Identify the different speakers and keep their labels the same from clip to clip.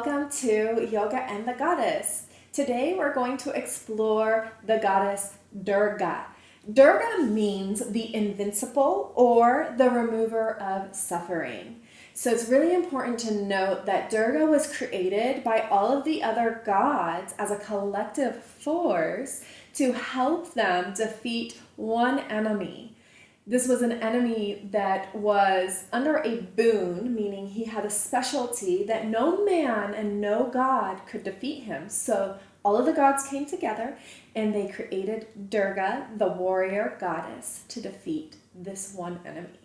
Speaker 1: welcome to Yoga and the Goddess. Today we're going to explore the goddess Durga. Durga means the invincible or the remover of suffering. So it's really important to note that Durga was created by all of the other gods as a collective force to help them defeat one enemy. This was an enemy that was under a boon, meaning he had a specialty that no man and no god could defeat him. So all of the gods came together and they created Durga, the warrior goddess, to defeat this one enemy.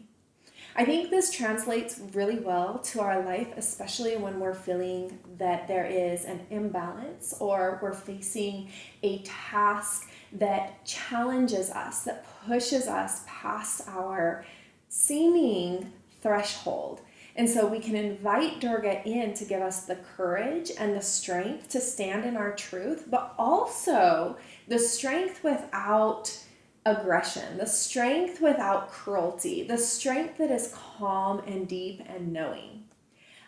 Speaker 1: I think this translates really well to our life, especially when we're feeling that there is an imbalance or we're facing a task that challenges us, that pushes us past our seeming threshold. And so we can invite Durga in to give us the courage and the strength to stand in our truth, but also the strength without aggression, the strength without cruelty, the strength that is calm and deep and knowing.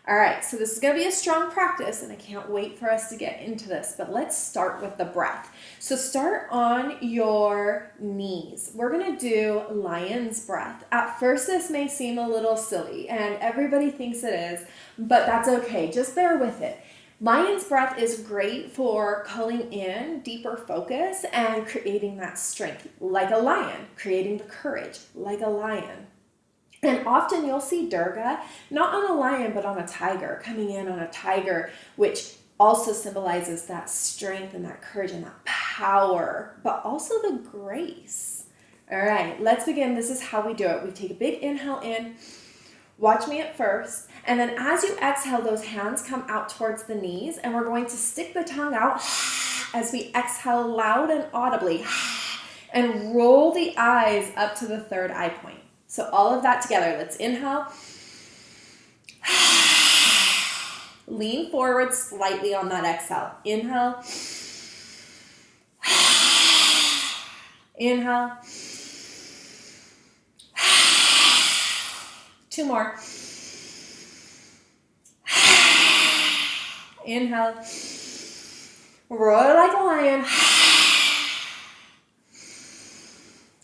Speaker 1: All right, so this is going to be a strong practice, and I can't wait for us to get into this, but let's start with the breath. So start on your knees. We're going to do lion's breath. At first, this may seem a little silly, and everybody thinks it is, but that's okay. Just bear with it. Lion's breath is great for calling in deeper focus and creating that strength, like a lion, creating the courage, like a lion. And often you'll see Durga, not on a lion, but on a tiger, coming in on a tiger, which also symbolizes that strength and that courage and that power, but also the grace. All right, let's begin. This is how we do it. We take a big inhale in. Watch me at first. And then as you exhale, those hands come out towards the knees, and we're going to stick the tongue out as we exhale loud and audibly and roll the eyes up to the third eye point. So all of that together. Let's inhale. Lean forward slightly on that exhale. Inhale. Inhale. 2 more. Inhale. Roll like a lion.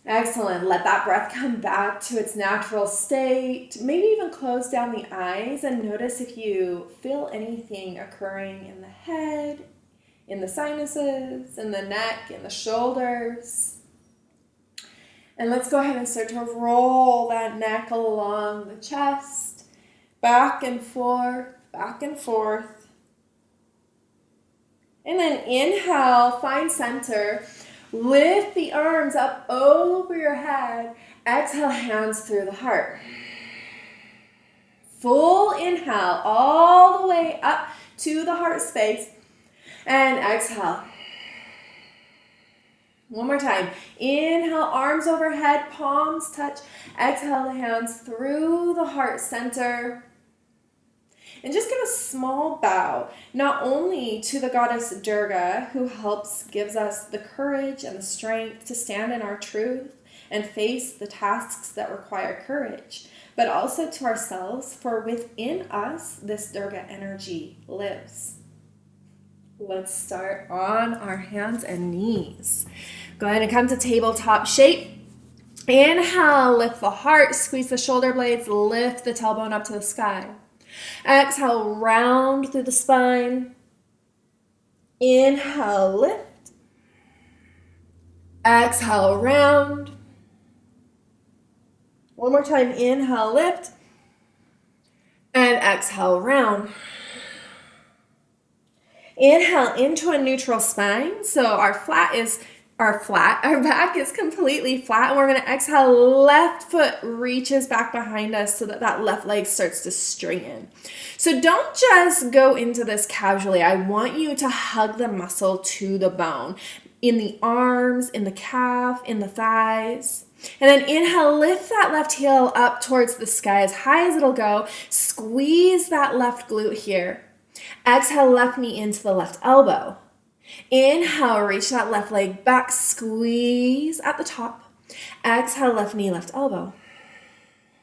Speaker 1: Excellent. Let that breath come back to its natural state. Maybe even close down the eyes and notice if you feel anything occurring in the head, in the sinuses, in the neck, in the shoulders. And let's go ahead and start to roll that neck along the chest, back and forth, back and forth. And then inhale, find center. Lift the arms up over your head. Exhale, hands through the heart. Full inhale all the way up to the heart space. And exhale. One more time. Inhale, arms overhead, palms touch. Exhale, the hands through the heart center. And just give a small bow, not only to the goddess Durga, who gives us the courage and the strength to stand in our truth and face the tasks that require courage, but also to ourselves, for within us, this Durga energy lives. Let's start on our hands and knees. Go ahead and come to tabletop shape. Inhale, lift the heart, squeeze the shoulder blades, lift the tailbone up to the sky. Exhale, round through the spine. Inhale, lift. Exhale, round. One more time, inhale, lift. And exhale, round. Inhale into a neutral spine. So our back is completely flat, and we're going to exhale, left foot reaches back behind us so that left leg starts to straighten. So don't just go into this casually. I want you to hug the muscle to the bone, in the arms, in the calf, in the thighs. And then inhale, lift that left heel up towards the sky as high as it'll go. Squeeze that left glute here. Exhale, left knee into the left elbow. Inhale, reach that left leg back, squeeze at the top. Exhale, left knee, left elbow.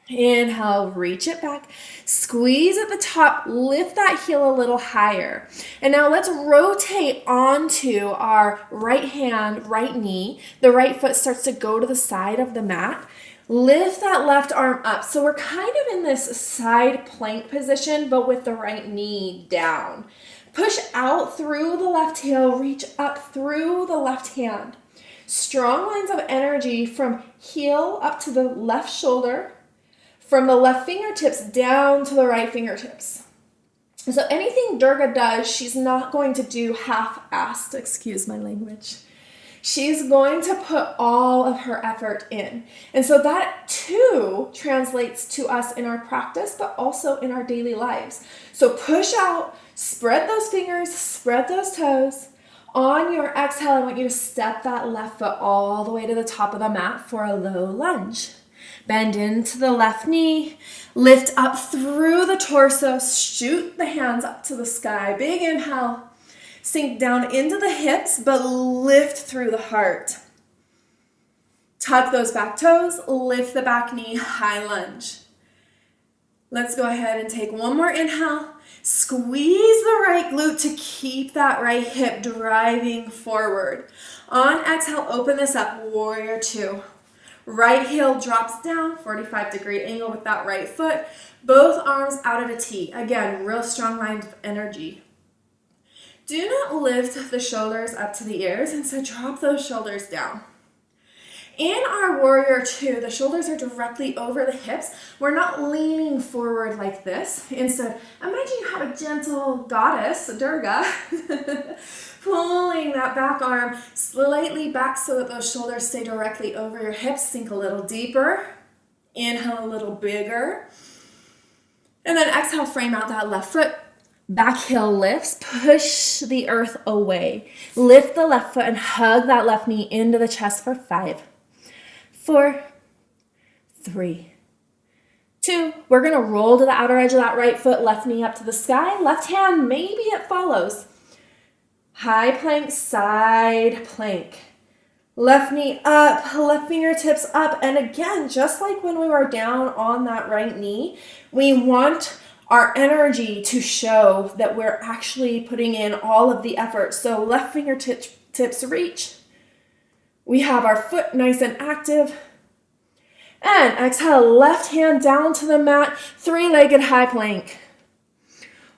Speaker 1: Inhale, reach it back, squeeze at the top, lift that heel a little higher. And now let's rotate onto our right hand, right knee. The right foot starts to go to the side of the mat. Lift that left arm up. So we're kind of in this side plank position, but with the right knee down. Push out through the left heel, reach up through the left hand. Strong lines of energy from heel up to the left shoulder, from the left fingertips down to the right fingertips. So anything Durga does, she's not going to do half-assed, excuse my language. She's going to put all of her effort in. And so that too translates to us in our practice, but also in our daily lives. So push out, spread those fingers, spread those toes. On your exhale, I want you to step that left foot all the way to the top of the mat for a low lunge. Bend into the left knee, lift up through the torso, shoot the hands up to the sky. Big inhale, sink down into the hips, but lift through the heart. Tuck those back toes, lift the back knee, high lunge. Let's go ahead and take one more inhale. Squeeze the right glute to keep that right hip driving forward. On exhale, open this up, warrior two. Right heel drops down, 45-degree angle with that right foot. Both arms out at a T. Again, real strong line of energy. Do not lift the shoulders up to the ears, and so drop those shoulders down. In our warrior two, the shoulders are directly over the hips. We're not leaning forward like this. Instead, imagine you have a gentle goddess, Durga, pulling that back arm slightly back so that those shoulders stay directly over your hips. Sink a little deeper. Inhale a little bigger. And then exhale, frame out that left foot. Back heel lifts, push the earth away. Lift the left foot and hug that left knee into the chest for 5, 4, 3, 2. We're going to roll to the outer edge of that right foot, left knee up to the sky. Left hand, maybe it follows. High plank, side plank. Left knee up, left fingertips up. And again, just like when we were down on that right knee, we want our energy to show that we're actually putting in all of the effort. So left fingertips reach. We have our foot nice and active. And exhale, left hand down to the mat, 3-legged high plank.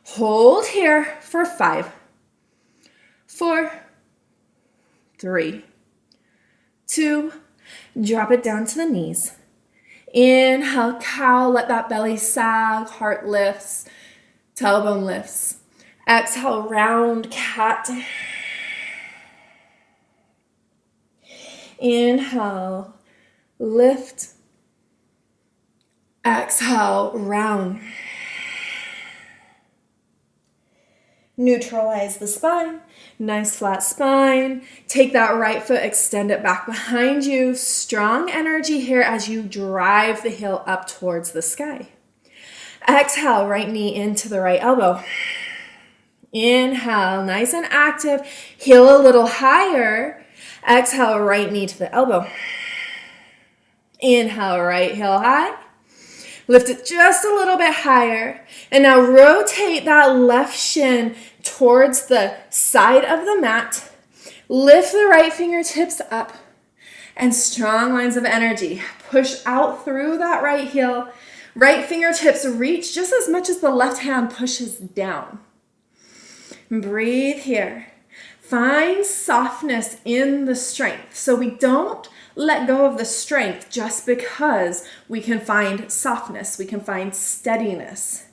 Speaker 1: Hold here for 5, 4, 3, 2. Drop it down to the knees. Inhale, cow, let that belly sag, heart lifts, tailbone lifts. Exhale, round cat. Inhale, lift. Exhale, round. Neutralize the spine. Nice flat spine. Take that right foot, extend it back behind you. Strong energy here as you drive the heel up towards the sky. Exhale, right knee into the right elbow. Inhale, nice and active. Heel a little higher. Exhale, right knee to the elbow. Inhale, right heel high. Lift it just a little bit higher. And now rotate that left shin towards the side of the mat. Lift the right fingertips up. And strong lines of energy. Push out through that right heel. Right fingertips reach just as much as the left hand pushes down. Breathe here. Find softness in the strength. So we don't let go of the strength just because we can find softness, we can find steadiness.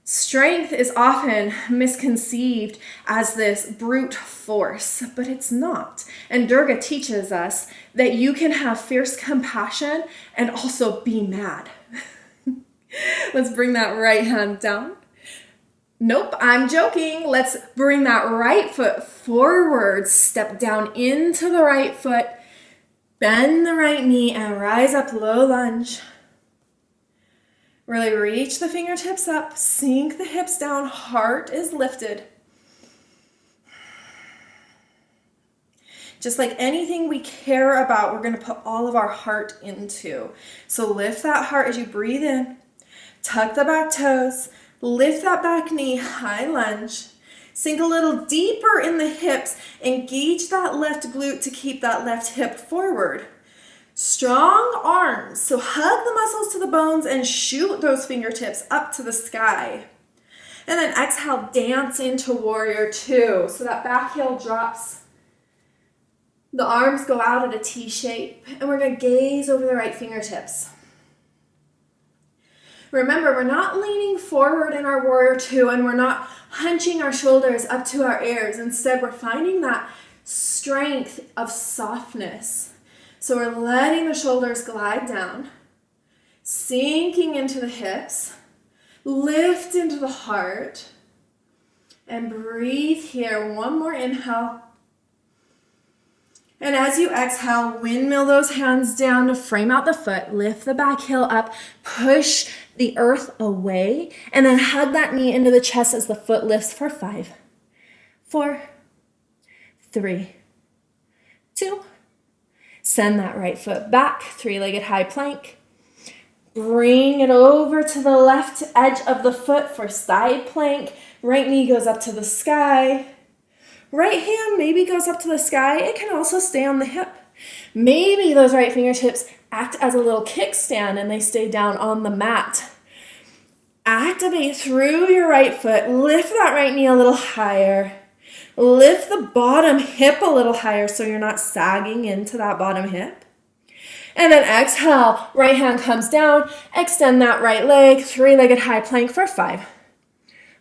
Speaker 1: Strength is often misconceived as this brute force, but it's not. And Durga teaches us that you can have fierce compassion and also be mad. Let's bring that right hand down. Nope, I'm joking. Let's bring that right foot forward, step down into the right foot. Bend the right knee and rise up, low lunge. Really reach the fingertips up, sink the hips down, heart is lifted. Just like anything we care about, we're going to put all of our heart into. So lift that heart as you breathe in. Tuck the back toes. Lift that back knee, high lunge. Sink a little deeper in the hips. Engage that left glute to keep that left hip forward. Strong arms. So hug the muscles to the bones and shoot those fingertips up to the sky. And then exhale, dance into warrior two. So that back heel drops. The arms go out at a T shape. And we're going to gaze over the right fingertips. Remember, we're not leaning forward in our warrior two, and we're not hunching our shoulders up to our ears. Instead, we're finding that strength of softness. So we're letting the shoulders glide down, sinking into the hips, lift into the heart, and breathe here. One more inhale. And as you exhale, windmill those hands down to frame out the foot, lift the back heel up, push the earth away, and then hug that knee into the chest as the foot lifts for 5, 4, 3, 2. Send that right foot back, three-legged high plank. Bring it over to the left edge of the foot for side plank. Right knee goes up to the sky. Right hand maybe goes up to the sky. It can also stay on the hip. Maybe those right fingertips act as a little kickstand and they stay down on the mat. Activate through your right foot. Lift that right knee a little higher. Lift the bottom hip a little higher so you're not sagging into that bottom hip. And then exhale, right hand comes down. Extend that right leg, three-legged high plank for 5,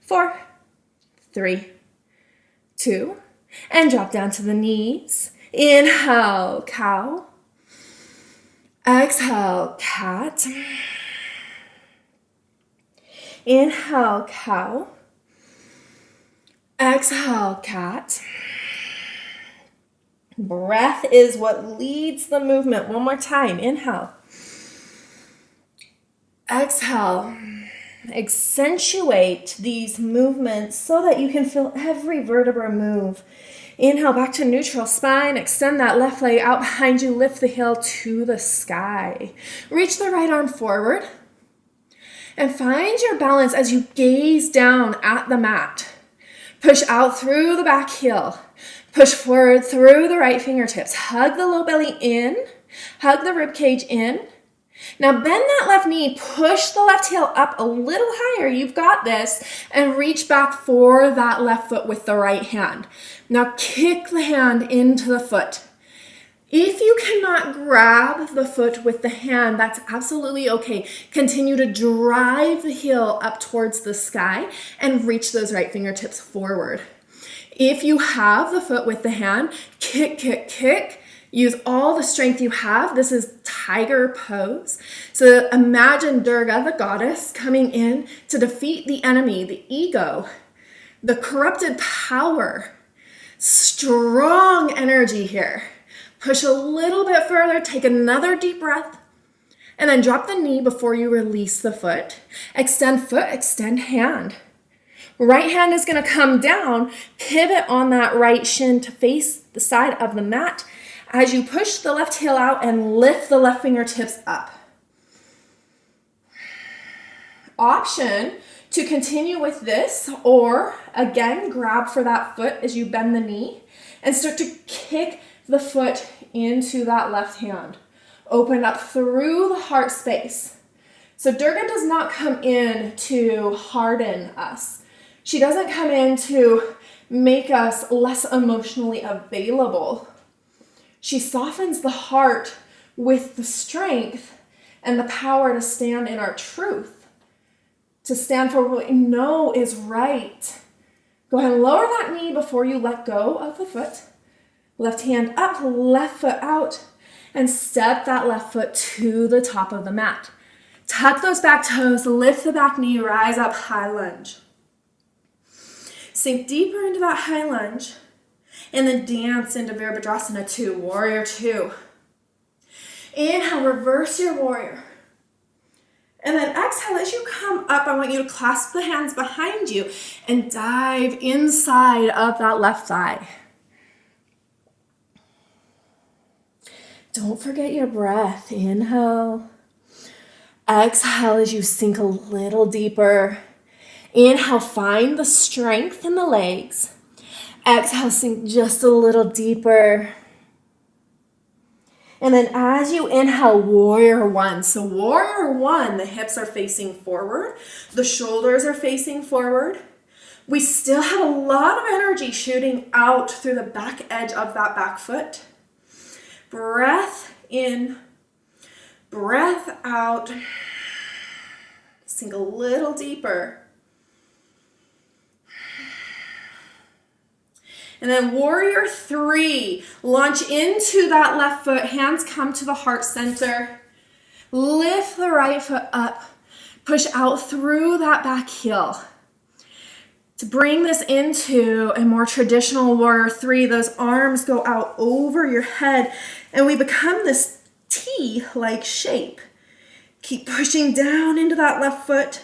Speaker 1: 4, 3, 2, and drop down to the knees. Inhale, cow. Exhale, cat. Inhale, cow. Exhale, cat. Breath is what leads the movement. One more time. Inhale. Exhale. Accentuate these movements so that you can feel every vertebra move. Inhale, back to neutral spine. Extend that left leg out behind you. Lift the heel to the sky. Reach the right arm forward. And find your balance as you gaze down at the mat. Push out through the back heel. Push forward through the right fingertips. Hug the low belly in. Hug the rib cage in. Now bend that left knee. Push the left heel up a little higher. You've got this. And reach back for that left foot with the right hand. Now kick the hand into the foot. If you cannot grab the foot with the hand, that's absolutely okay. Continue to drive the heel up towards the sky and reach those right fingertips forward. If you have the foot with the hand, kick, kick, kick. Use all the strength you have. This is tiger pose. So imagine Durga, the goddess, coming in to defeat the enemy, the ego, the corrupted power. Strong energy here. Push a little bit further, take another deep breath, and then drop the knee before you release the foot. Extend foot, extend hand. Right hand is going to come down, pivot on that right shin to face the side of the mat as you push the left heel out and lift the left fingertips up. Option to continue with this, or again, grab for that foot as you bend the knee and start to kick the foot into that left hand. Open up through the heart space. So Durga does not come in to harden us. She doesn't come in to make us less emotionally available. She softens the heart with the strength and the power to stand in our truth, to stand for what we know is right. Go ahead and lower that knee before you let go of the foot. Left hand up, left foot out, and step that left foot to the top of the mat. Tuck those back toes, lift the back knee, rise up, high lunge. Sink deeper into that high lunge, and then dance into Virabhadrasana 2, warrior 2. Inhale, reverse your warrior. And then exhale, as you come up, I want you to clasp the hands behind you and dive inside of that left thigh. Don't forget your breath. Inhale. Exhale as you sink a little deeper. Inhale, find the strength in the legs. Exhale, sink just a little deeper. And then as you inhale, warrior one. So warrior one, the hips are facing forward. The shoulders are facing forward. We still have a lot of energy shooting out through the back edge of that back foot. Breath in, breath out. Sink a little deeper. And then warrior three, launch into that left foot, hands come to the heart center. Lift the right foot up, push out through that back heel. To bring this into a more traditional warrior three, those arms go out over your head and we become this T-like shape. Keep pushing down into that left foot.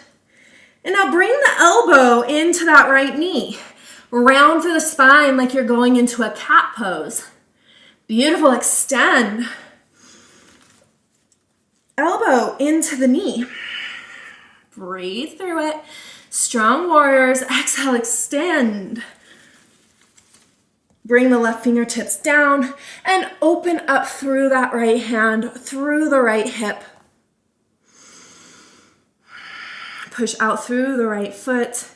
Speaker 1: And now bring the elbow into that right knee. Round through the spine like you're going into a cat pose. Beautiful, extend. Elbow into the knee. Breathe through it. Strong warriors, exhale, extend. Bring the left fingertips down and open up through that right hand, through the right hip. Push out through the right foot.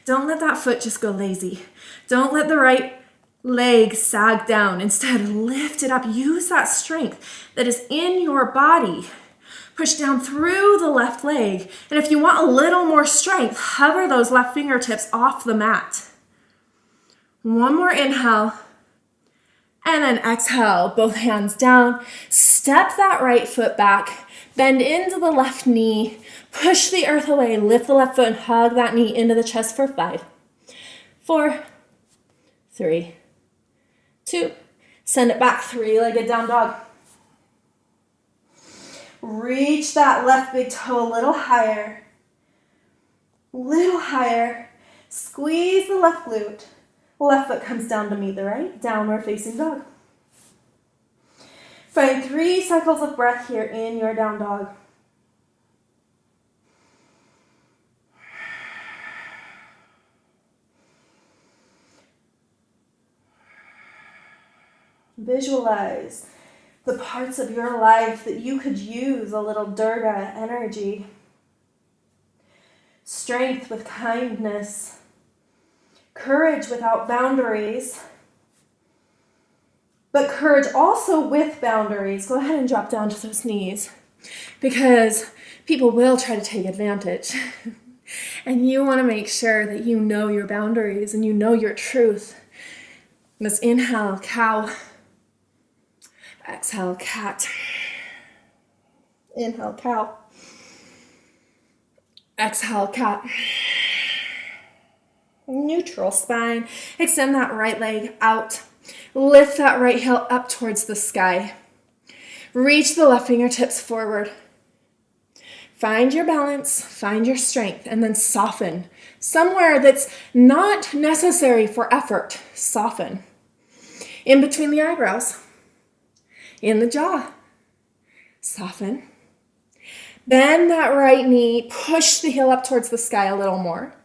Speaker 1: Don't let that foot just go lazy. Don't let the right leg sag down. Instead, lift it up. Use that strength that is in your body. Push down through the left leg. And if you want a little more strength, hover those left fingertips off the mat. One more inhale. And then exhale, both hands down. Step that right foot back. Bend into the left knee. Push the earth away. Lift the left foot and hug that knee into the chest for 5, 4, 3, 2. Send it back, 3-legged down dog. Reach that left big toe a little higher. Little higher. Squeeze the left glute. Left foot comes down to meet the right. Downward facing dog. Find 3 cycles of breath here in your down dog. Visualize the parts of your life that you could use a little Durga energy. Strength with kindness. Courage without boundaries. But courage also with boundaries. Go ahead and drop down to those knees because people will try to take advantage. And you want to make sure that you know your boundaries and you know your truth. Let's inhale, cow. Exhale, cat. Inhale, cow. Exhale, cat. Neutral spine. Extend that right leg out. Lift that right heel up towards the sky. Reach the left fingertips forward. Find your balance, find your strength, and then soften. Somewhere that's not necessary for effort, soften. In between the eyebrows. In the jaw, soften. Bend that right knee, push the heel up towards the sky a little more.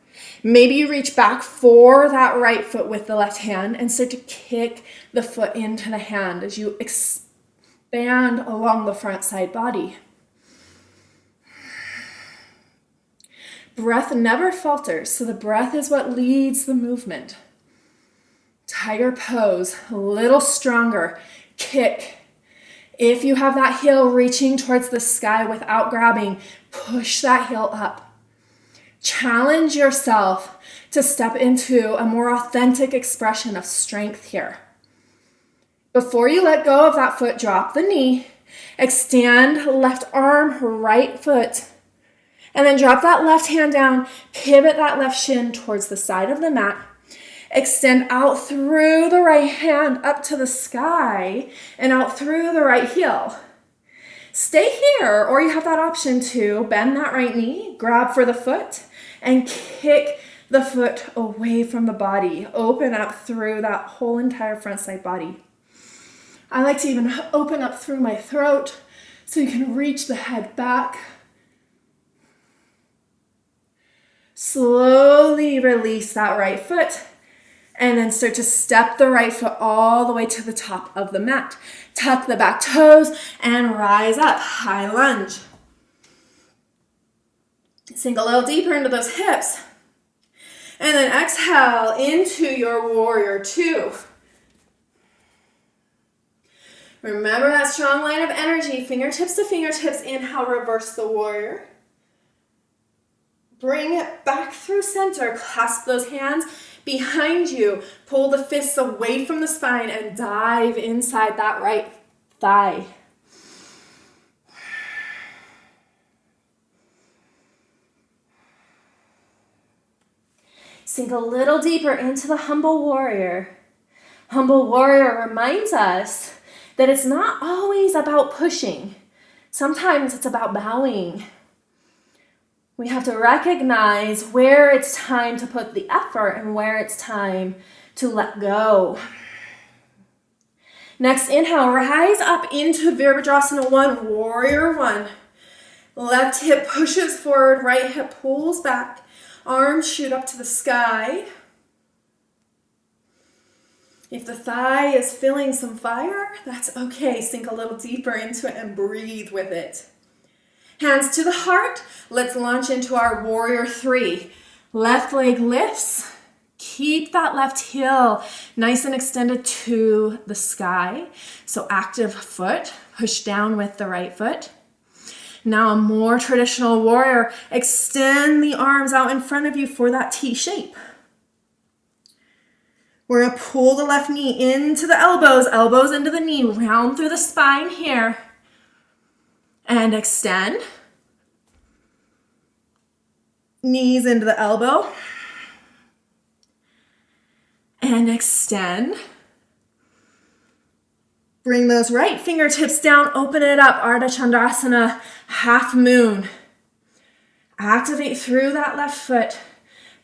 Speaker 1: Maybe you reach back for that right foot with the left hand and start to kick the foot into the hand as you expand along the front side body. Breath never falters, so the breath is what leads the movement. Tiger pose, a little stronger, kick. If you have that heel reaching towards the sky without grabbing, push that heel up. Challenge yourself to step into a more authentic expression of strength here. Before you let go of that foot, drop the knee, extend left arm, right foot, and then drop that left hand down, pivot that left shin towards the side of the mat. Extend out through the right hand up to the sky and out through the right heel. Stay here, or you have that option to bend that right knee, grab for the foot, and kick the foot away from the body. Open up through that whole entire front side body. I like to even open up through my throat so you can reach the head back. Slowly release that right foot and then start to step the right foot all the way to the top of the mat. Tuck the back toes and rise up, high lunge. Sink a little deeper into those hips. And then exhale into your warrior two. Remember that strong line of energy, fingertips to fingertips. Inhale, reverse the warrior. Bring it back through center. Clasp those hands behind you. Pull the fists away from the spine and dive inside that right thigh. Sink a little deeper into the humble warrior. Humble warrior reminds us that it's not always about pushing. Sometimes it's about bowing. We have to recognize where it's time to put the effort and where it's time to let go. Next, inhale, rise up into Virabhadrasana 1, warrior 1. Left hip pushes forward, right hip pulls back. Arms shoot up to the sky. If the thigh is feeling some fire, that's okay. Sink a little deeper into it and breathe with it. Hands to the heart. Let's launch into our warrior 3. Left leg lifts. Keep that left heel nice and extended to the sky. So active foot. Push down with the right foot. Now a more traditional warrior. Extend the arms out in front of you for that T shape. We're going to pull the left knee into the elbows. Elbows into the knee. Round through the spine here. And extend. Knees into the elbow. And extend. Bring those right fingertips down. Open it up. Ardha Chandrasana, half moon. Activate through that left foot.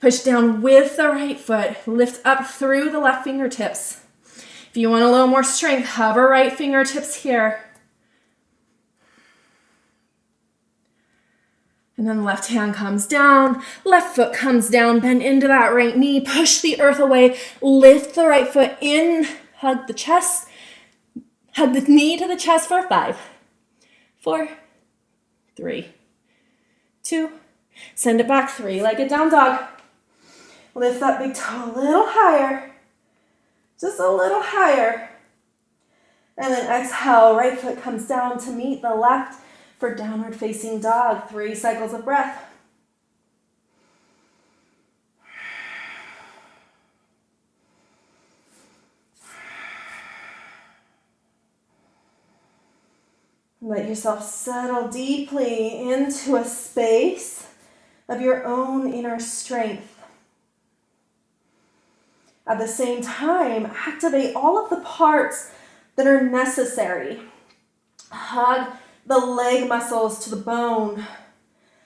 Speaker 1: Push down with the right foot. Lift up through the left fingertips. If you want a little more strength, hover right fingertips here. And then left hand comes down, left foot comes down, bend into that right knee, push the earth away, lift the right foot in, hug the chest, hug the knee to the chest for 5, 4, 3, 2, send it back, 3-legged down dog. Lift that big toe a little higher, just a little higher. And then exhale, right foot comes down to meet the left for downward facing dog. 3 cycles of breath. Let yourself settle deeply into a space of your own inner strength. At the same time, activate all of the parts that are necessary. Hug the leg muscles to the bone.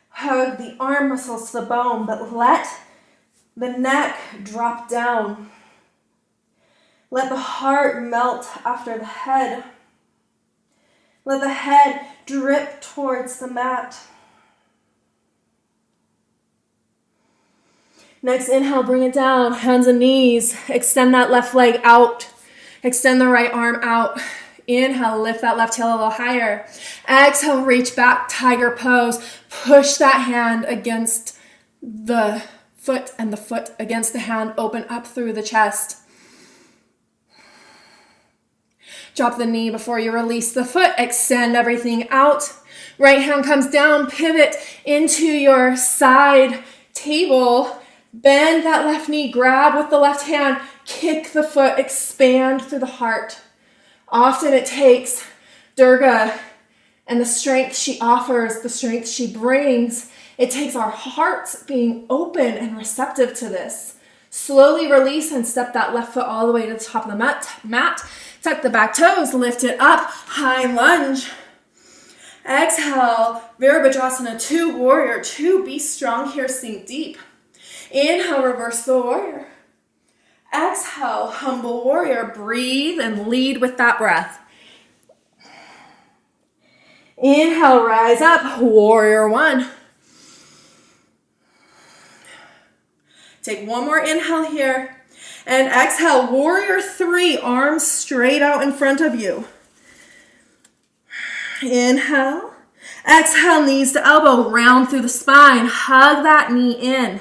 Speaker 1: Hug the arm muscles to the bone, but let the neck drop down. Let the heart melt after the head. Let the head drip towards the mat. Next, inhale, bring it down, hands and knees. Extend that left leg out. Extend the right arm out. Inhale, lift that left heel a little higher. Exhale, reach back, tiger pose. Push that hand against the foot and the foot against the hand. Open up through the chest. Drop the knee before you release the foot. Extend everything out. Right hand comes down, pivot into your side table. Bend that left knee, grab with the left hand, kick the foot, expand through the heart. Often it takes Durga and the strength she offers, the strength she brings. It takes our hearts being open and receptive to this. Slowly release and step that left foot all the way to the top of the mat. Tuck the back toes, lift it up, high lunge. Exhale, Virabhadrasana 2, warrior 2. Be strong here, sink deep. Inhale, reverse the warrior. Exhale, humble warrior. Breathe and lead with that breath. Inhale, rise up, warrior one. Take one more inhale here. And exhale, warrior three, arms straight out in front of you. Inhale. Exhale, knees to elbow, round through the spine. Hug that knee in.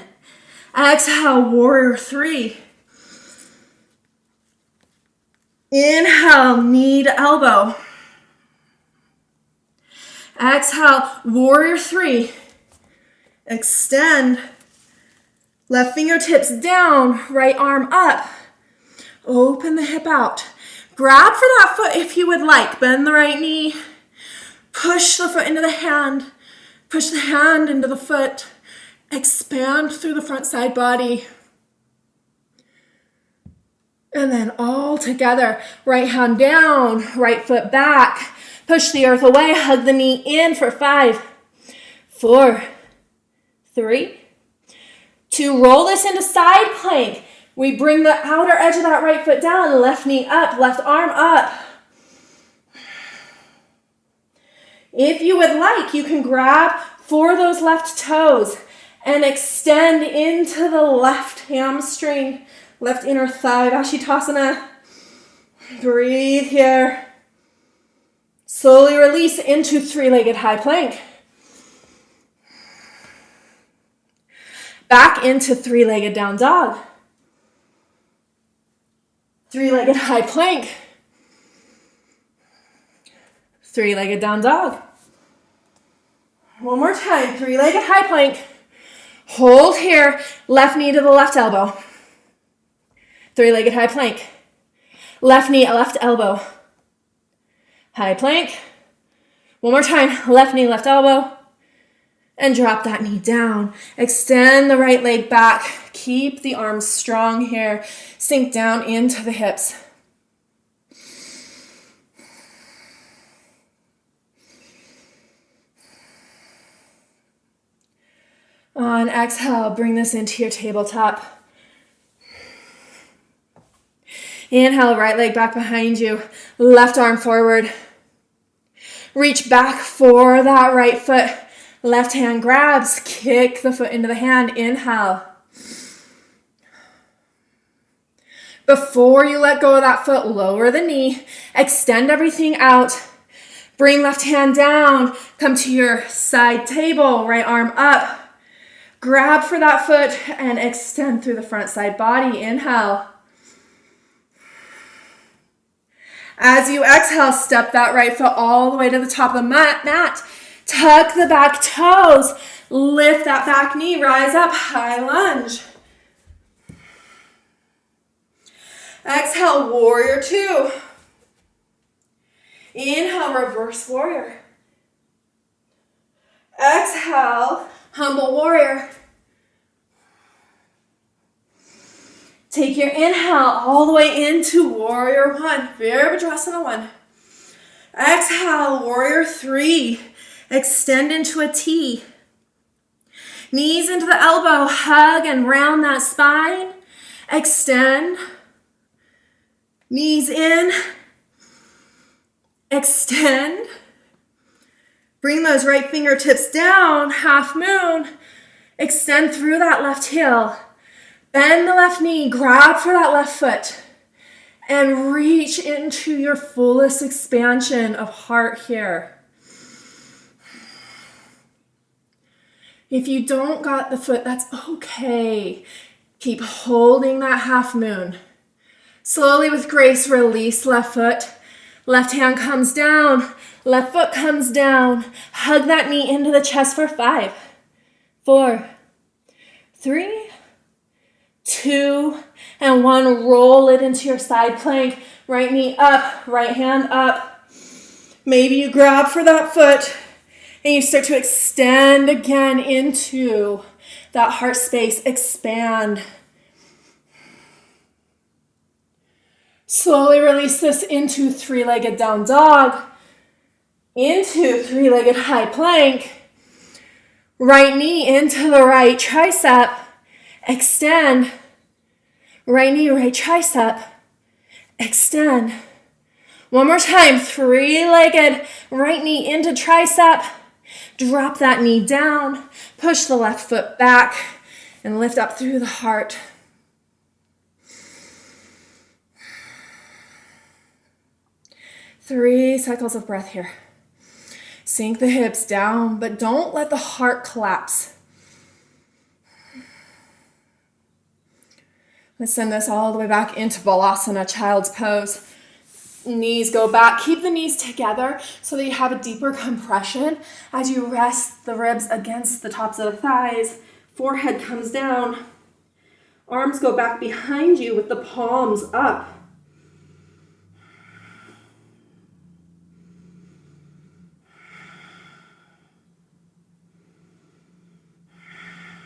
Speaker 1: Exhale, warrior three. Inhale, knee to elbow. Exhale, warrior three. Extend. Left fingertips down, right arm up. Open the hip out. Grab for that foot if you would like. Bend the right knee. Push the foot into the hand. Push the hand into the foot. Expand through the front side body. And then all together, right hand down, right foot back. Push the earth away, hug the knee in for 5, 4, 3, 2. Roll this into side plank. We bring the outer edge of that right foot down, left knee up, left arm up. If you would like, you can grab for those left toes and extend into the left hamstring, left inner thigh, Vashitasana. Breathe here. Slowly release into three-legged high plank. Back into three-legged down dog. Three-legged high plank. Three-legged down dog. One more time, three-legged high plank. Hold here, left knee to the left elbow. Three-legged high plank. Left knee, left elbow. High plank. One more time, left knee, left elbow. And drop that knee down. Extend the right leg back. Keep the arms strong here. Sink down into the hips. On exhale, bring this into your tabletop. Inhale, right leg back behind you. Left arm forward. Reach back for that right foot. Left hand grabs. Kick the foot into the hand. Inhale. Before you let go of that foot, lower the knee. Extend everything out. Bring left hand down. Come to your side table. Right arm up. Grab for that foot and extend through the front side body. Inhale. As you exhale, step that right foot all the way to the top of the mat. Tuck the back toes. Lift that back knee. Rise up. High lunge. Exhale, warrior two. Inhale, reverse warrior. Exhale, humble warrior. Take your inhale all the way into warrior one. Virabhadrasana one. Exhale, warrior three. Extend into a T. Knees into the elbow. Hug and round that spine. Extend. Knees in. Extend. Bring those right fingertips down. Half moon. Extend through that left heel. Bend the left knee, grab for that left foot, and reach into your fullest expansion of heart here. If you don't got the foot, that's okay. Keep holding that half moon. Slowly with grace, release left foot. Left hand comes down, left foot comes down. Hug that knee into the chest for 5, 4, 3, 2, and 1. Roll it into your side plank. Right knee up, right hand up. Maybe you grab for that foot and you start to extend again into that heart space. Expand. Slowly release this into three-legged down dog, into three-legged high plank. Right knee into the right tricep. Extend. Right knee, right tricep. Extend. One more time, three-legged, right knee into tricep. Drop that knee down, push the left foot back, and lift up through the heart. Three cycles of breath here. Sink the hips down, but don't let the heart collapse. Let's send this all the way back into Balasana, child's pose. Knees go back. Keep the knees together so that you have a deeper compression as you rest the ribs against the tops of the thighs. Forehead comes down. Arms go back behind you with the palms up.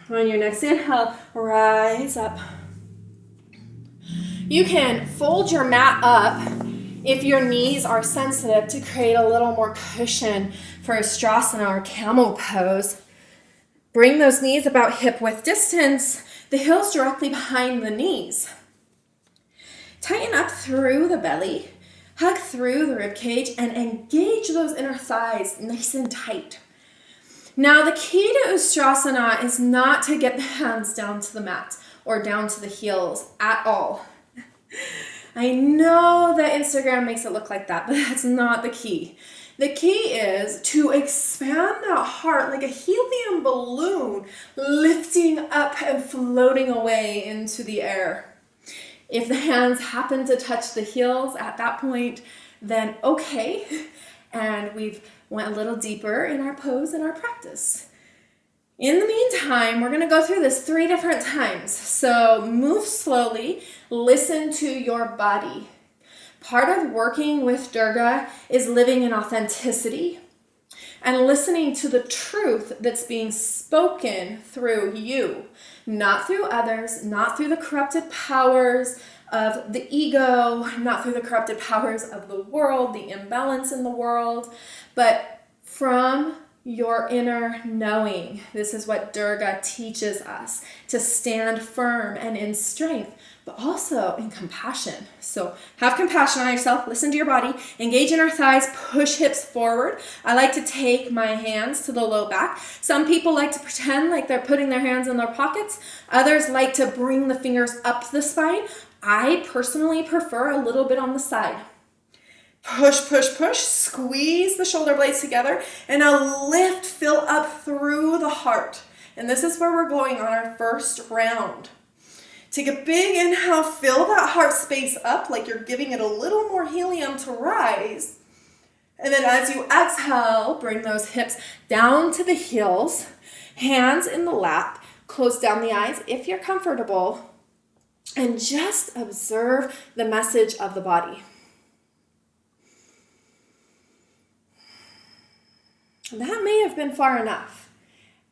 Speaker 1: On your next inhale, rise up. You can fold your mat up if your knees are sensitive to create a little more cushion for Ustrasana or Camel pose. Bring those knees about hip width distance, the heels directly behind the knees. Tighten up through the belly, hug through the rib cage, and engage those inner thighs nice and tight. Now, the key to Ustrasana is not to get the hands down to the mat or down to the heels at all. I know that Instagram makes it look like that, but that's not the key. The key is to expand that heart like a helium balloon, lifting up and floating away into the air. If the hands happen to touch the heels at that point, then okay, and we've went a little deeper in our pose and our practice. In the meantime, we're going to go through this 3 different times. So move slowly, listen to your body. Part of working with Durga is living in authenticity and listening to the truth that's being spoken through you, not through others, not through the corrupted powers of the ego, not through the corrupted powers of the world, the imbalance in the world, but from your inner knowing. This is what Durga teaches us, to stand firm and in strength, but also in compassion. So have compassion on yourself, listen to your body, engage inner thighs, push hips forward. I like to take my hands to the low back. Some people like to pretend like they're putting their hands in their pockets. Others like to bring the fingers up the spine. I personally prefer a little bit on the side. Push, push, push, squeeze the shoulder blades together, and now lift, fill up through the heart. And this is where we're going on our first round. Take a big inhale, fill that heart space up like you're giving it a little more helium to rise. And then as you exhale, bring those hips down to the heels, hands in the lap, close down the eyes if you're comfortable, and just observe the message of the body. That may have been far enough.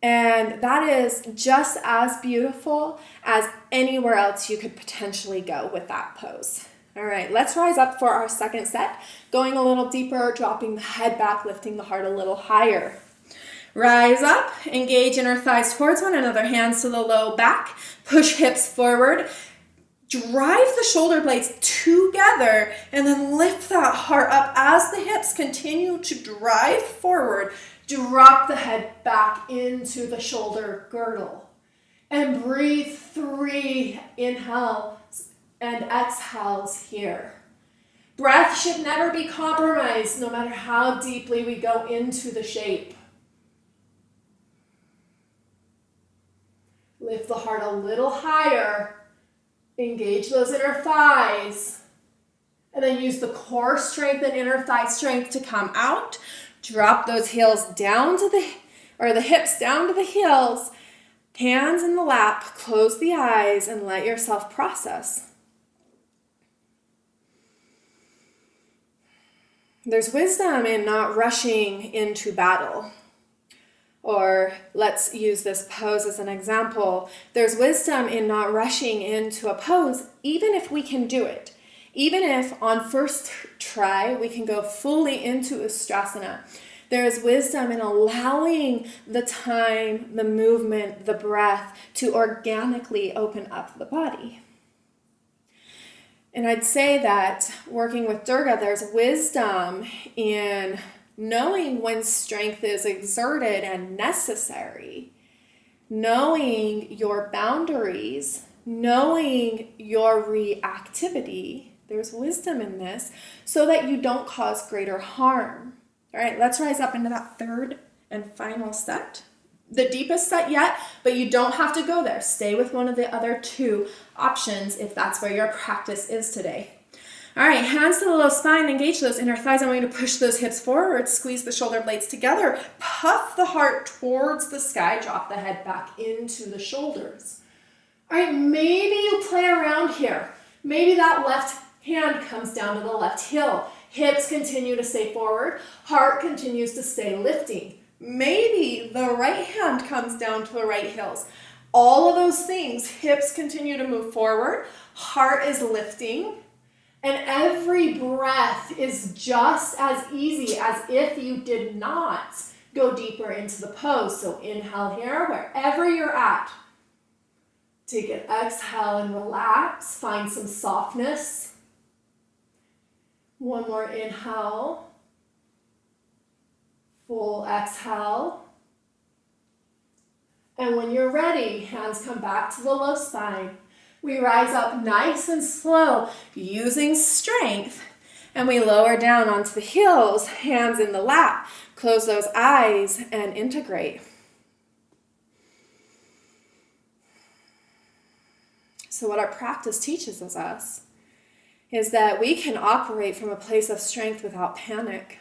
Speaker 1: And that is just as beautiful as anywhere else you could potentially go with that pose. All right, let's rise up for our second set, going a little deeper, dropping the head back, lifting the heart a little higher. Rise up, engage inner thighs towards one another, hands to the low back, push hips forward, drive the shoulder blades together, and then lift that heart up as the hips continue to drive forward. Drop the head back into the shoulder girdle. And breathe 3 inhales and exhales here. Breath should never be compromised, no matter how deeply we go into the shape. Lift the heart a little higher. Engage those inner thighs. And then use the core strength and inner thigh strength to come out. Drop those heels down to the hips down to the heels. Hands in the lap, close the eyes, and let yourself process. There's wisdom in not rushing into battle. Or let's use this pose as an example. There's wisdom in not rushing into a pose, even if we can do it. Even if on first try we can go fully into Ustrasana. There is wisdom in allowing the time, the movement, the breath to organically open up the body. And I'd say that working with Durga, there's wisdom in knowing when strength is exerted and necessary, knowing your boundaries, knowing your reactivity. There's wisdom in this so that you don't cause greater harm. All right, let's rise up into that third and final set. The deepest set yet, but you don't have to go there. Stay with one of the other two options if that's where your practice is today. All right, hands to the low spine, engage those inner thighs. I want you to push those hips forward, squeeze the shoulder blades together, puff the heart towards the sky, drop the head back into the shoulders. All right, maybe you play around here. Maybe that left hand comes down to the left heel. Hips continue to stay forward, heart continues to stay lifting. Maybe the right hand comes down to the right heels. All of those things, hips continue to move forward, heart is lifting, and every breath is just as easy as if you did not go deeper into the pose. So inhale here, wherever you're at. Take an exhale and relax, find some softness. One more inhale. Full exhale. And when you're ready, hands come back to the low spine. We rise up nice and slow, using strength. And we lower down onto the heels, hands in the lap. Close those eyes and integrate. So what our practice teaches us is that we can operate from a place of strength without panic,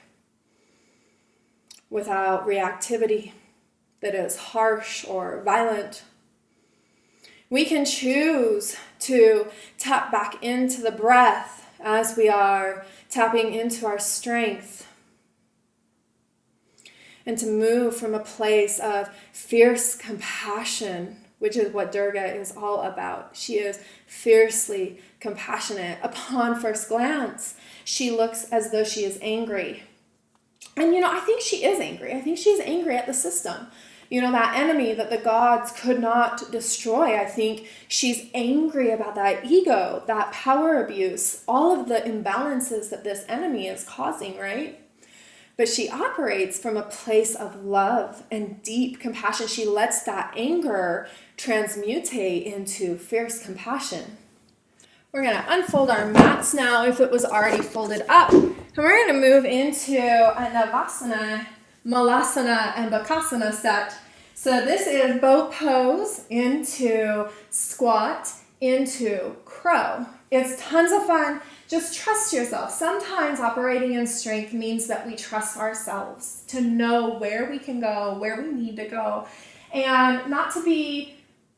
Speaker 1: without reactivity that is harsh or violent. We can choose to tap back into the breath as we are tapping into our strength, and to move from a place of fierce compassion, which is what Durga is all about. She is fiercely compassionate. Upon first glance, she looks as though she is angry. And, I think she is angry. I think she's angry at the system. That enemy that the gods could not destroy. I think she's angry about that ego, that power abuse, all of the imbalances that this enemy is causing, right? But she operates from a place of love and deep compassion. She lets that anger transmutate into fierce compassion. We're going to unfold our mats now if it was already folded up. And we're going to move into a Navasana, Malasana, and Bakasana set. So this is boat pose into squat, into crow. It's tons of fun. Just trust yourself. Sometimes operating in strength means that we trust ourselves to know where we can go, where we need to go, and not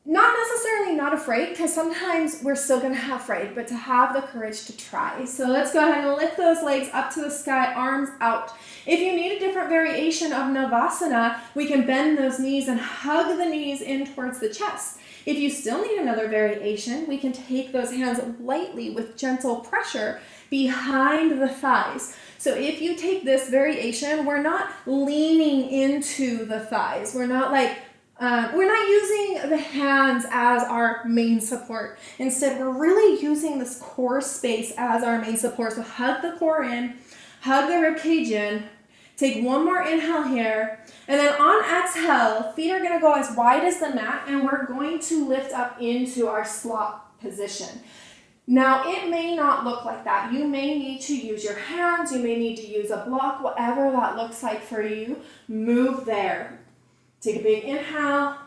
Speaker 1: necessarily not afraid, because sometimes we're still going to have afraid, but to have the courage to try. So let's go ahead and lift those legs up to the sky, arms out. If you need a different variation of Navasana, we can bend those knees and hug the knees in towards the chest. If you still need another variation, we can take those hands lightly with gentle pressure behind the thighs. So if you take this variation, we're not leaning into the thighs. We're not using the hands as our main support. Instead, we're really using this core space as our main support. So hug the core in, hug the ribcage in. Take one more inhale here. And then on exhale, feet are going to go as wide as the mat, and we're going to lift up into our squat position. Now, it may not look like that. You may need to use your hands. You may need to use a block, whatever that looks like for you. Move there. Take a big inhale.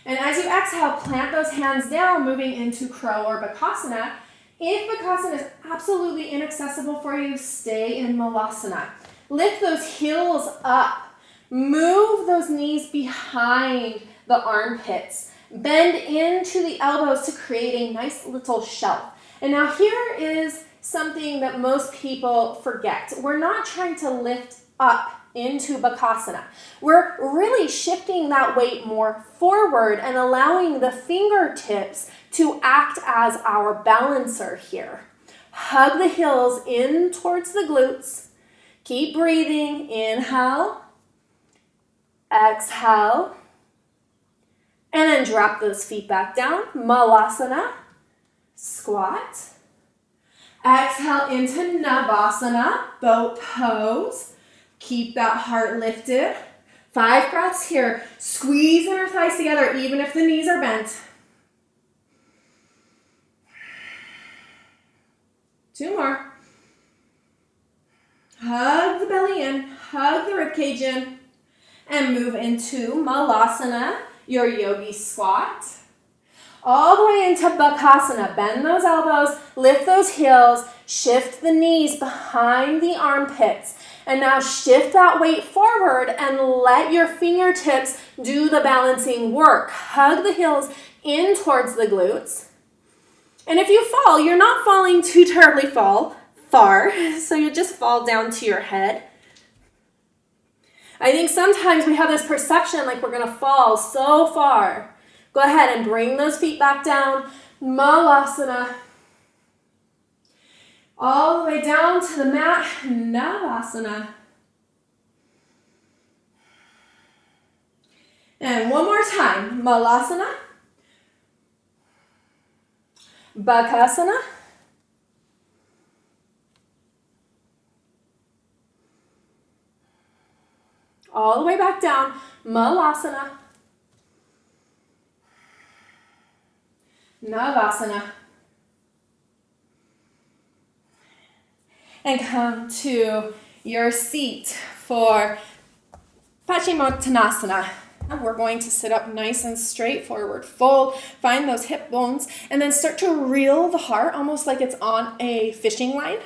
Speaker 1: And as you exhale, plant those hands down, moving into crow or Bakasana. If Bakasana is absolutely inaccessible for you, stay in Malasana. Lift those heels up. Move those knees behind the armpits. Bend into the elbows to create a nice little shelf. And now here is something that most people forget. We're not trying to lift up into Bakasana. We're really shifting that weight more forward and allowing the fingertips to act as our balancer here. Hug the heels in towards the glutes. Keep breathing. Inhale. Exhale. And then drop those feet back down. Malasana. Squat. Exhale into Navasana, boat pose. Keep that heart lifted. 5 breaths here. Squeeze inner thighs together, even if the knees are bent. 2 more. Hug the belly in, hug the ribcage in, and move into Malasana, your yogi squat. All the way into Bakasana. Bend those elbows, lift those heels, shift the knees behind the armpits. And now shift that weight forward and let your fingertips do the balancing work. Hug the heels in towards the glutes. And if you fall, you're not falling too terribly far, so you just fall down to your head. I think sometimes we have this perception like we're going to fall so far. Go ahead and bring those feet back down. Malasana. All the way down to the mat. Navasana. And one more time. Malasana. Bakasana. All the way back down. Malasana. Navasana. And come to your seat for Paschimottanasana. We're going to sit up nice and straight, forward fold, find those hip bones, and then start to reel the heart almost like it's on a fishing line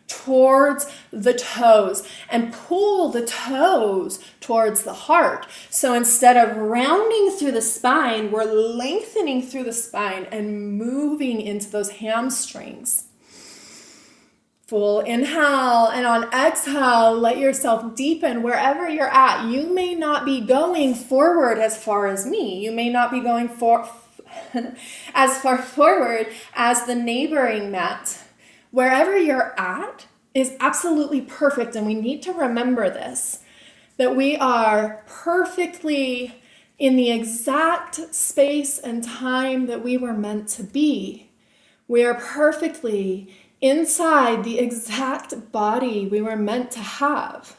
Speaker 1: towards the toes and pull the toes towards the heart. So instead of rounding through the spine, we're lengthening through the spine and moving into those hamstrings. Full inhale, and on exhale, let yourself deepen wherever you're at. You may not be going forward as far as me. You may not be going as far forward as the neighboring mat. Wherever you're at is absolutely perfect, and we need to remember this, that we are perfectly in the exact space and time that we were meant to be. We are perfectly inside the exact body we were meant to have.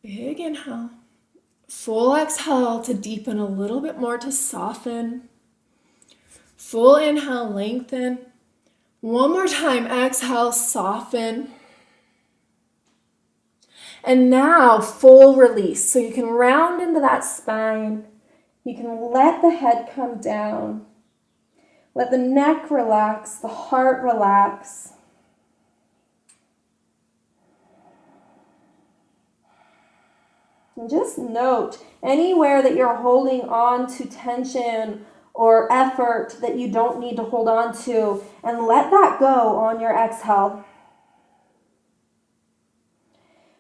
Speaker 1: Big inhale. Full exhale to deepen a little bit more, to soften. Full inhale, lengthen. One more time, exhale, soften. And now, full release. So you can round into that spine. You can let the head come down. Let the neck relax, the heart relax. And just note anywhere that you're holding on to tension or effort that you don't need to hold on to, and let that go on your exhale.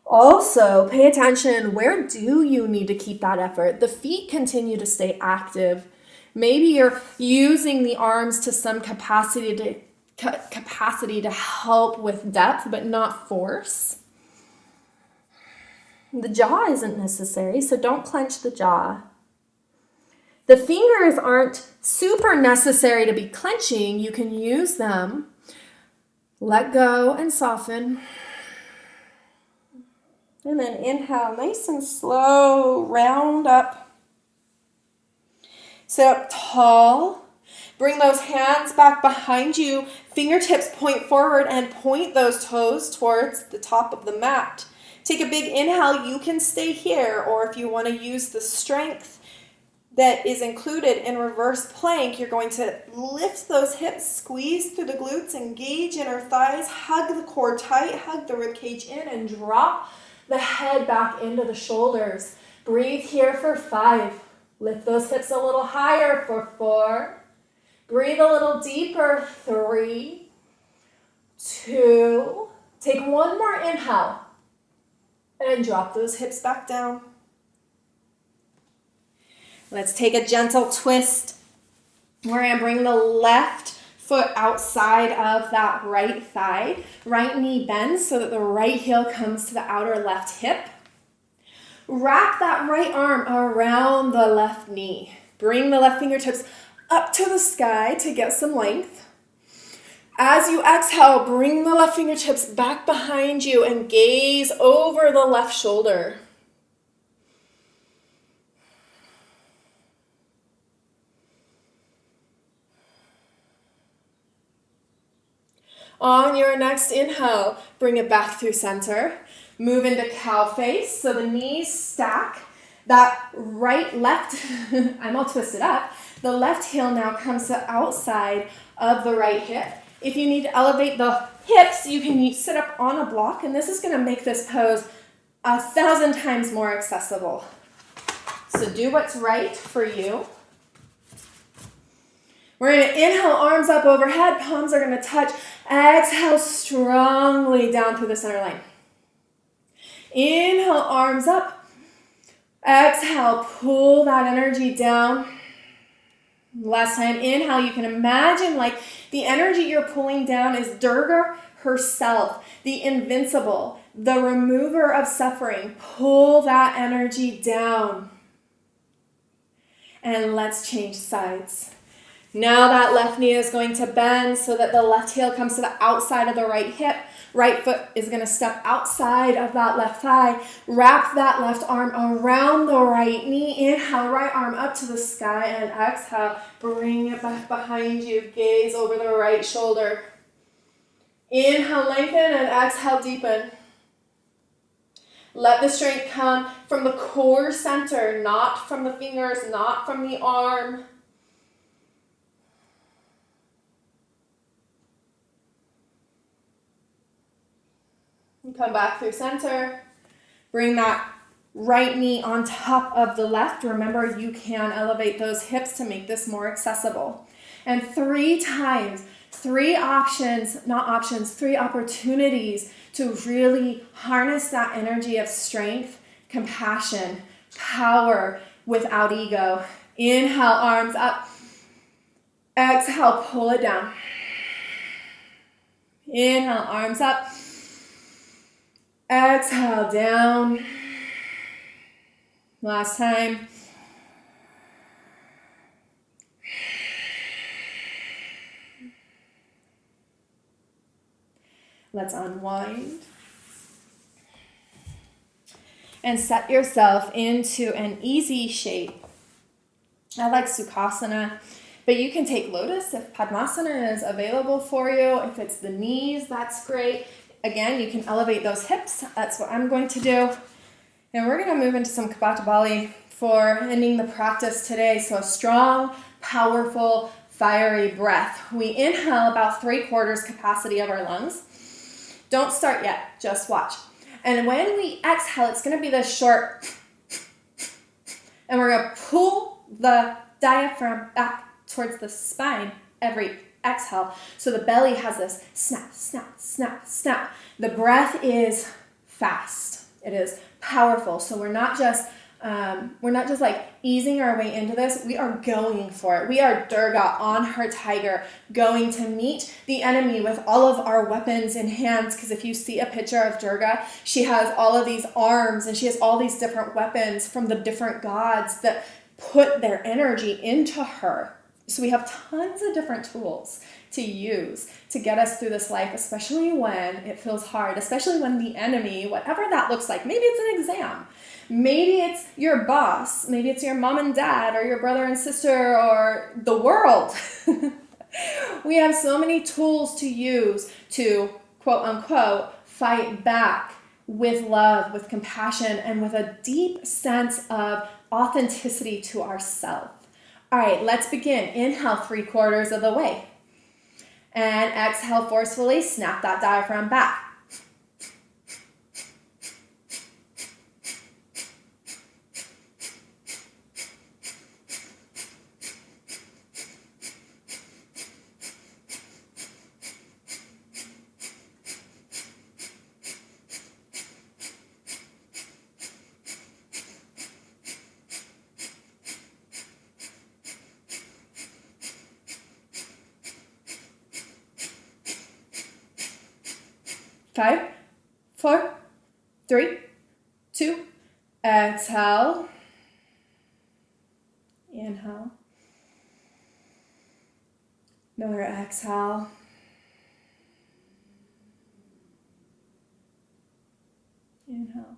Speaker 1: Also, pay attention, where do you need to keep that effort? The feet continue to stay active. Maybe you're using the arms to some capacity to help with depth, but not force. The jaw isn't necessary, so don't clench the jaw. The fingers aren't super necessary to be clenching. You can use them. Let go and soften. And then inhale, nice and slow, round up. Sit up tall. Bring those hands back behind you. Fingertips point forward and point those toes towards the top of the mat. Take a big inhale. You can stay here, or if you want to use the strength that is included in reverse plank, you're going to lift those hips, squeeze through the glutes, engage inner thighs, hug the core tight, hug the ribcage in, and drop the head back into the shoulders. Breathe here for 5. Lift those hips a little higher for 4. Breathe a little deeper. 3, 2. Take one more inhale and drop those hips back down. Let's take a gentle twist. We're going to bring the left foot outside of that right thigh. Right knee bends so that the right heel comes to the outer left hip. Wrap that right arm around the left knee. Bring the left fingertips up to the sky to get some length. As you exhale, bring the left fingertips back behind you and gaze over the left shoulder. On your next inhale, bring it back through center. Move into cow face, so the knees stack. That right, left, I'm all twisted up. The left heel now comes to outside of the right hip. If you need to elevate the hips, you can sit up on a block, and this is going to make this pose 1,000 times more accessible. So do what's right for you. We're going to inhale, arms up overhead, palms are going to touch. Exhale strongly down through the center line. Inhale, arms up. Exhale, pull that energy down. Last time, inhale, you can imagine like the energy you're pulling down is Durga herself, the invincible, the remover of suffering. Pull that energy down. And let's change sides. Now that left knee is going to bend so that the left heel comes to the outside of the right hip. Right foot is going to step outside of that left thigh. Wrap that left arm around the right knee. Inhale, right arm up to the sky, and exhale, bring it back behind you. Gaze over the right shoulder. Inhale, lengthen, and exhale, deepen. Let the strength come from the core center, not from the fingers, not from the arm. Come back through center. Bring that right knee on top of the left. Remember, you can elevate those hips to make this more accessible. And 3 times, 3 opportunities to really harness that energy of strength, compassion, power without ego. Inhale, arms up. Exhale, pull it down. Inhale, arms up. Exhale, down. Last time. Let's unwind. And set yourself into an easy shape. I like Sukhasana, but you can take Lotus if Padmasana is available for you. If it's the knees, that's great. Again, you can elevate those hips. That's what I'm going to do. And we're going to move into some Kapalabhati for ending the practice today. So a strong, powerful, fiery breath. We inhale about 3/4 capacity of our lungs. Don't start yet, just watch. And when we exhale, it's going to be this short, and we're going to pull the diaphragm back towards the spine every exhale. So the belly has this snap, snap, snap, snap. The breath is fast. It is powerful. So we're not just like easing our way into this. We are going for it. We are Durga on her tiger, going to meet the enemy with all of our weapons in hands. Because if you see a picture of Durga, she has all of these arms and she has all these different weapons from the different gods that put their energy into her. So we have tons of different tools to use to get us through this life, especially when it feels hard, especially when the enemy, whatever that looks like, maybe it's an exam, maybe it's your boss, maybe it's your mom and dad or your brother and sister or the world. We have so many tools to use to, quote unquote, fight back with love, with compassion, and with a deep sense of authenticity to ourselves. All right, let's begin. Inhale 3/4 of the way. And exhale forcefully, snap that diaphragm back. Five, 4, 3, 2, exhale. Inhale. Another exhale. Inhale.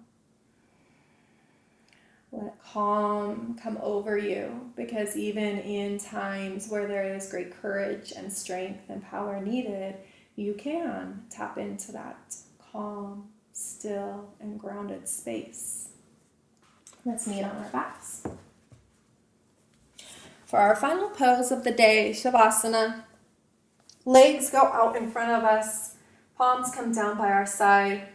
Speaker 1: Let calm come over you, because even in times where there is great courage and strength and power needed, you can tap into that calm, still, and grounded space. Let's meet on our backs. For our final pose of the day, Savasana, legs go out in front of us, palms come down by our side.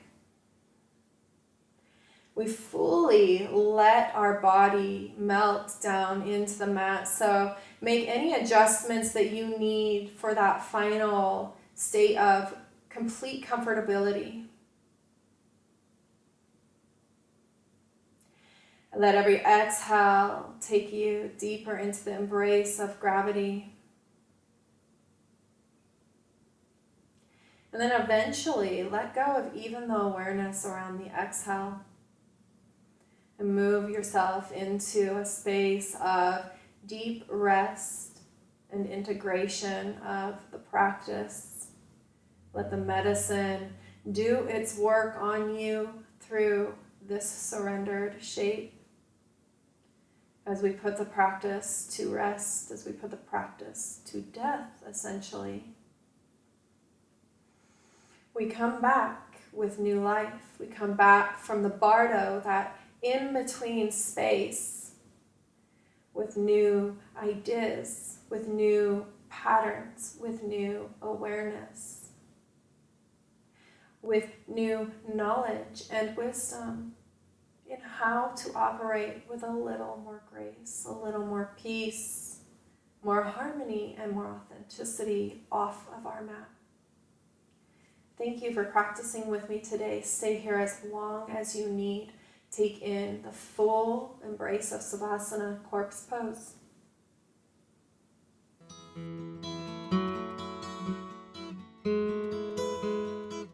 Speaker 1: We fully let our body melt down into the mat. So make any adjustments that you need for that final state of complete comfortability. Let every exhale take you deeper into the embrace of gravity. And then eventually let go of even the awareness around the exhale. And move yourself into a space of deep rest and integration of the practice. Let the medicine do its work on you through this surrendered shape. As we put the practice to rest, as we put the practice to death, essentially. We come back with new life. We come back from the bardo, that in-between space, with new ideas, with new patterns, with new awareness, with new knowledge and wisdom in how to operate with a little more grace, a little more peace, more harmony, and more authenticity off of our mat. Thank you for practicing with me today. Stay here as long as you need. Take in the full embrace of Savasana, corpse pose.